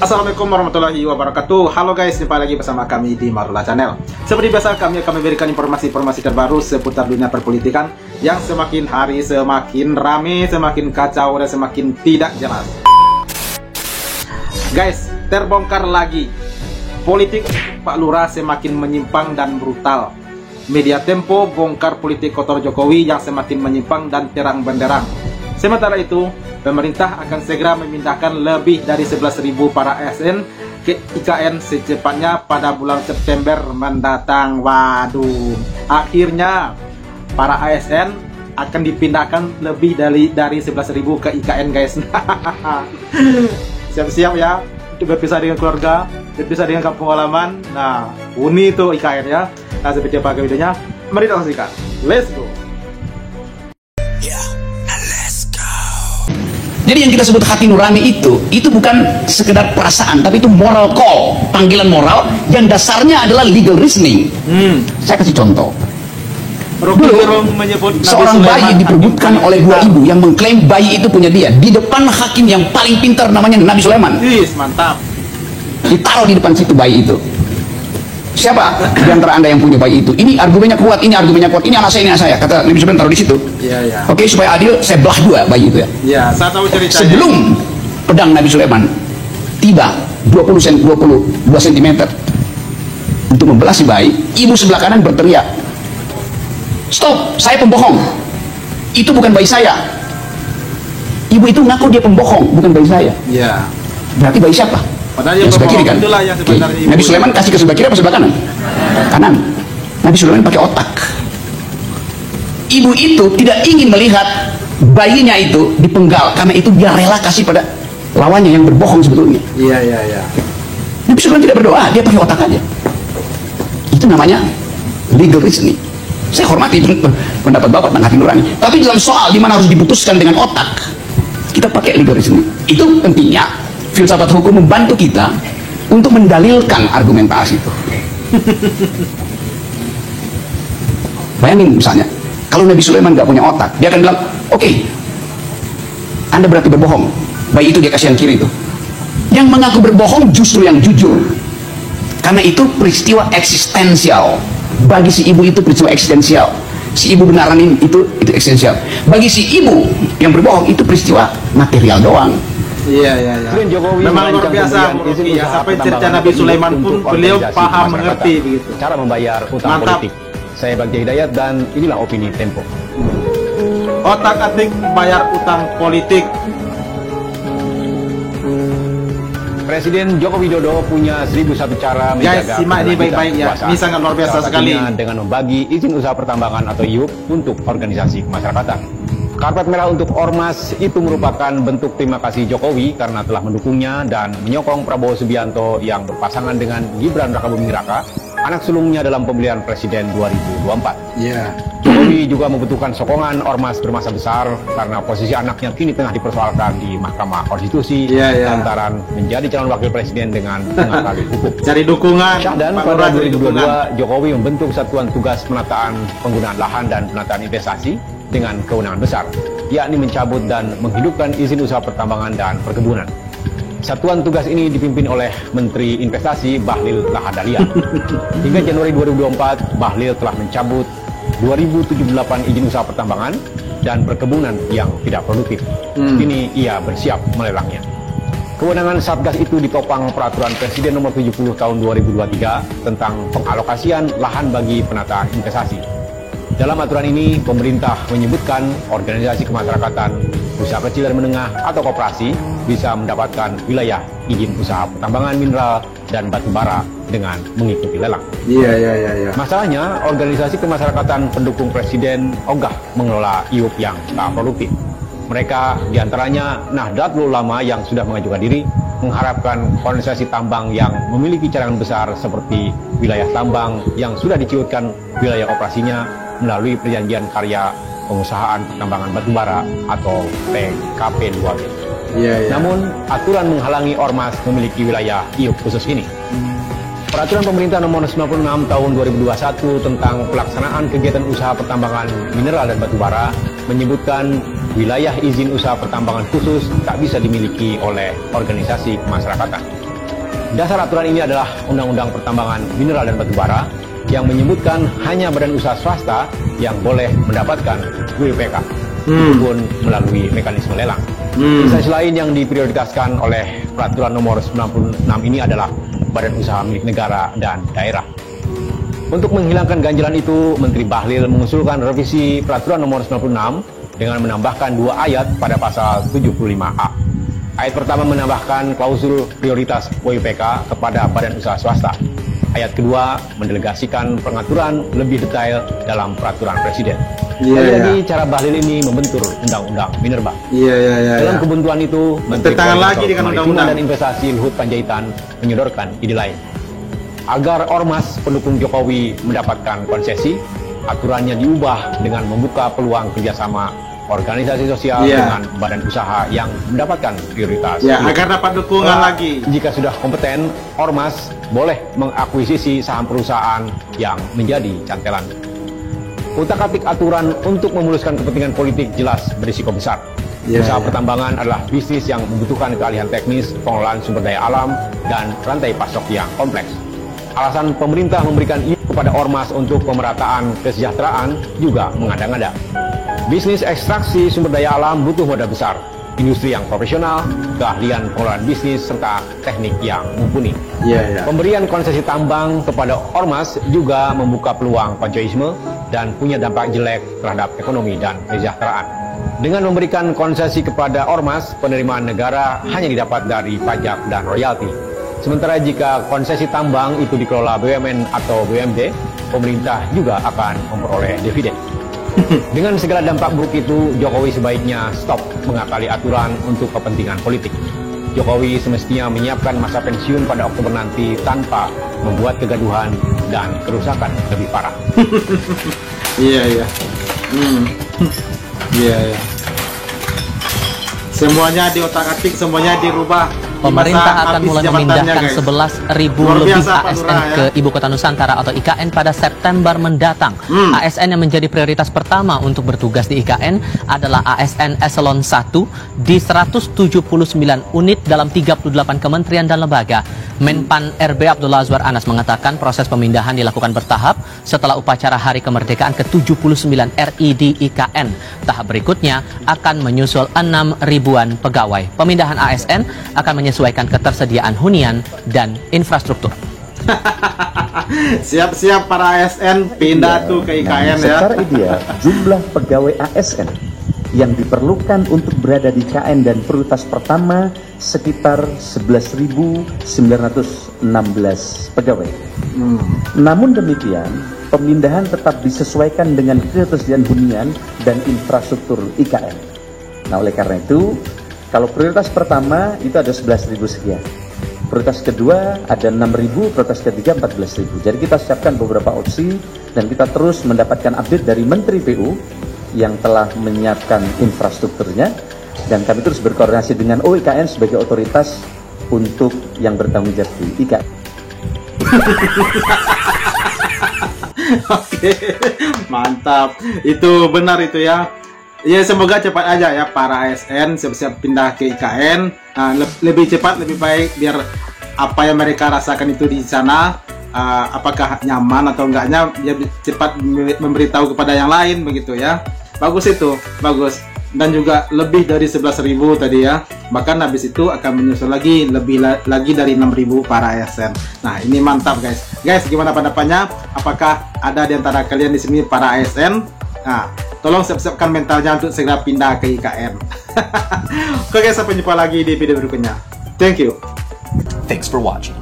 Assalamualaikum warahmatullahi wabarakatuh. Halo guys, jumpa lagi bersama kami di Marula Channel. Seperti biasa, kami akan memberikan informasi-informasi terbaru seputar dunia perpolitikan yang semakin hari semakin rame, semakin kacau, dan semakin tidak jelas. Guys, terbongkar lagi. Politik Pak Lurah semakin menyimpang dan brutal. Media Tempo bongkar politik kotor Jokowi yang semakin menyimpang dan terang benderang. Sementara itu, pemerintah akan segera memindahkan lebih dari 11.000 para ASN ke IKN secepatnya pada bulan September mendatang. Waduh, akhirnya para ASN akan dipindahkan lebih dari 11.000 ke IKN, guys. Siap-siap ya, berpisah dengan keluarga, berpisah dengan kampung halaman. Nah, uni itu IKN ya. Nah, seperti apa videonya? Mari kita saksikan. Let's go. Jadi yang kita sebut hati nurani itu bukan sekedar perasaan, tapi itu moral call, panggilan moral yang dasarnya adalah legal reasoning. Saya kasih contoh. Dulu, seorang bayi diperebutkan oleh dua ibu yang mengklaim bayi itu punya dia di depan hakim yang paling pintar, namanya Nabi Sulaiman. Mantap. Ditaruh di depan situ bayi itu. Siapa di antara anda yang punya bayi itu? Ini argumennya kuat, ini argumennya kuat, ini anak saya, ini anak saya. Kata Nabi Sulaiman, taruh di situ. Iya. Oke, supaya adil, saya belah dua bayi itu ya. Iya, saya tahu ceritanya. Sebelum pedang Nabi Sulaiman tiba 22 cm untuk membelah si bayi, ibu sebelah kanan berteriak, "Stop, saya pembohong. Itu bukan bayi saya." Ibu itu ngaku dia pembohong, bukan bayi saya. Iya. Berarti bayi siapa? Padahal yang sebelah kiri kan? Yang sebenarnya Nabi Sulaiman kasih ke sebelah kiri apa sebelah kanan? Kanan. Nabi Sulaiman pakai otak. Ibu itu tidak ingin melihat bayinya itu dipenggal, karena itu dia rela kasih pada lawannya yang berbohong sebetulnya. Iya. Nabi Sulaiman tidak berdoa, dia pakai otak aja. Itu namanya legal reasoning. Saya hormati pendapat Bapak tentang hati nurani, tapi dalam soal di mana harus diputuskan dengan otak, kita pakai legal reasoning. Itu pentingnya filsafat hukum membantu kita untuk mendalilkan argumentasi itu. Bayangin misalnya, kalau Nabi Sulaiman nggak punya otak, dia akan bilang, oke, Anda berarti berbohong. Bayi itu dia kasih yang kiri itu. Yang mengaku berbohong justru yang jujur. Karena itu peristiwa eksistensial. Bagi si ibu itu peristiwa eksistensial. Si ibu benaran itu eksistensial. Bagi si ibu yang berbohong itu peristiwa material doang. Iya. Memang luar biasa ya. Sampai cerita Nabi Sulaiman pun beliau paham, mengerti begitu. Cara membayar utang politik. Saya Bagja Hidayat dan inilah opini Tempo. Otak-atik bayar utang politik. Presiden Joko Widodo punya 1001 cara menjaga. Guys, simak ini baik-baik ya. Ini sangat luar biasa sekali. Dengan membagi izin usaha pertambangan atau IUP untuk organisasi kemasyarakatan. Karpet merah untuk Ormas itu merupakan bentuk terima kasih Jokowi karena telah mendukungnya dan menyokong Prabowo Subianto yang berpasangan dengan Gibran Rakabuming Raka, anak sulungnya dalam pemilihan presiden 2024. Iya. Jokowi juga membutuhkan sokongan Ormas bermasa besar karena posisi anaknya kini tengah dipersoalkan di Mahkamah Konstitusi lantaran menjadi calon wakil presiden dengan mengakali hukum. Cari dukungan. Dan pada 2022 Jokowi membentuk Satuan Tugas Penataan Penggunaan Lahan dan Penataan Investasi dengan kewenangan besar, yakni mencabut dan menghidupkan izin usaha pertambangan dan perkebunan. Satuan tugas ini dipimpin oleh Menteri Investasi Bahlil Lahadalia. Hingga Januari 2024, Bahlil telah mencabut 2078 izin usaha pertambangan dan perkebunan yang tidak produktif. Kini ia bersiap melelangnya. Kewenangan Satgas itu ditopang Peraturan Presiden Nomor 70 Tahun 2023 tentang pengalokasian lahan bagi penataan investasi. Dalam aturan ini, pemerintah menyebutkan organisasi kemasyarakatan, usaha kecil dan menengah, atau koperasi bisa mendapatkan wilayah izin usaha pertambangan mineral dan batu bara dengan mengikuti lelang. Iya. Masalahnya, organisasi kemasyarakatan pendukung presiden ogah mengelola IUP yang tak produktif. Mereka diantaranya Nahdlatul Ulama yang sudah mengajukan diri, mengharapkan organisasi tambang yang memiliki cadangan besar seperti wilayah tambang yang sudah diciutkan wilayah operasinya melalui perjanjian karya pengusahaan pertambangan batubara atau PKP 2B. Namun, aturan menghalangi Ormas memiliki wilayah IUP khusus ini. Peraturan Pemerintah Nomor 96 Tahun 2021 tentang pelaksanaan kegiatan usaha pertambangan mineral dan batubara menyebutkan wilayah izin usaha pertambangan khusus tak bisa dimiliki oleh organisasi kemasyarakatan. Dasar aturan ini adalah Undang-Undang Pertambangan Mineral dan Batubara yang menyebutkan hanya badan usaha swasta yang boleh mendapatkan WPK, itu pun melalui mekanisme lelang. Instansi lain yang diprioritaskan oleh Peraturan Nomor 96 ini adalah badan usaha milik negara dan daerah. Untuk menghilangkan ganjalan itu, Menteri Bahlil mengusulkan revisi Peraturan Nomor 96 dengan menambahkan 2 ayat pada pasal 75A. Ayat pertama menambahkan klausul prioritas WPK kepada badan usaha swasta. Ayat kedua mendelegasikan pengaturan lebih detail dalam peraturan presiden. Lagi-lagi cara Bahlil ini membentur undang-undang Minerba. Dalam kebuntuan itu, Menteri Koordinator dan Investasi Luhut Panjaitan menyodorkan ide lain. Agar ormas pendukung Jokowi mendapatkan konsesi, aturannya diubah dengan membuka peluang kerjasama organisasi sosial dengan badan usaha yang mendapatkan prioritas. Agar dapat dukungan lagi. Jika sudah kompeten, ormas boleh mengakuisisi saham perusahaan yang menjadi cantelan. Utak-atik aturan untuk memuluskan kepentingan politik jelas berisiko besar. Usaha pertambangan adalah bisnis yang membutuhkan keahlian teknis, pengelolaan sumber daya alam, dan rantai pasok yang kompleks. Alasan pemerintah memberikan ini kepada ormas untuk pemerataan kesejahteraan juga mengada-ngada. Bisnis ekstraksi sumber daya alam butuh modal besar, industri yang profesional, keahlian pengelolaan bisnis, serta teknik yang mumpuni. Pemberian konsesi tambang kepada ormas juga membuka peluang pancoisme dan punya dampak jelek terhadap ekonomi dan kesejahteraan. Dengan memberikan konsesi kepada ormas, penerimaan negara hanya didapat dari pajak dan royalti. Sementara jika konsesi tambang itu dikelola BUMN atau BUMD, pemerintah juga akan memperoleh dividen. Dengan segala dampak buruk itu, Jokowi sebaiknya stop mengakali aturan untuk kepentingan politik. Jokowi semestinya menyiapkan masa pensiun pada Oktober nanti tanpa membuat kegaduhan dan kerusakan lebih parah. Semuanya diotak-atik, semuanya dirubah. Pemerintah akan mulai memindahkan 11.000 lebih ASN ke Ibu Kota Nusantara atau IKN pada September mendatang. ASN yang menjadi prioritas pertama untuk bertugas di IKN adalah ASN Eselon 1 di 179 unit dalam 38 kementerian dan lembaga. Menpan RB Abdullah Azwar Anas mengatakan proses pemindahan dilakukan bertahap setelah upacara Hari Kemerdekaan ke-79 RI di IKN. Tahap berikutnya akan menyusul 6.000-an pegawai. Pemindahan ASN akan menyesuaikan ketersediaan hunian dan infrastruktur. Siap-siap para ASN pindah tuh ke IKN ya. Secara ideal, jumlah pegawai ASN yang diperlukan untuk berada di IKN dan prioritas pertama sekitar 11.916 pegawai. Namun demikian, pemindahan tetap disesuaikan dengan ketersediaan hunian dan infrastruktur IKN. Nah, oleh karena itu, kalau prioritas pertama itu ada 11.000 sekian. Prioritas kedua ada 6.000, prioritas ketiga 14.000. Jadi kita siapkan beberapa opsi dan kita terus mendapatkan update dari Menteri PU yang telah menyiapkan infrastrukturnya, dan kami terus berkoordinasi dengan OIKN sebagai otoritas untuk yang bertanggung jawab di IKN. Oke, mantap. Itu benar itu ya. Ya, semoga cepat aja ya para ASN siap-siap pindah ke IKN. Lebih cepat lebih baik, biar apa yang mereka rasakan itu di sana, apakah nyaman atau enggaknya, dia cepat memberitahu kepada yang lain begitu ya. Bagus itu, bagus. Dan juga lebih dari 11.000 tadi ya. Bahkan habis itu akan menyusul lagi lagi dari 6.000 para ASN. Nah, ini mantap guys. Guys, gimana pendapatnya? Apakah ada di antara kalian di sini para ASN? Nah, tolong siap-siapkan mentalnya untuk segera pindah ke IKN. Oke guys, sampai jumpa lagi di video berikutnya. Thank you. Thanks for watching.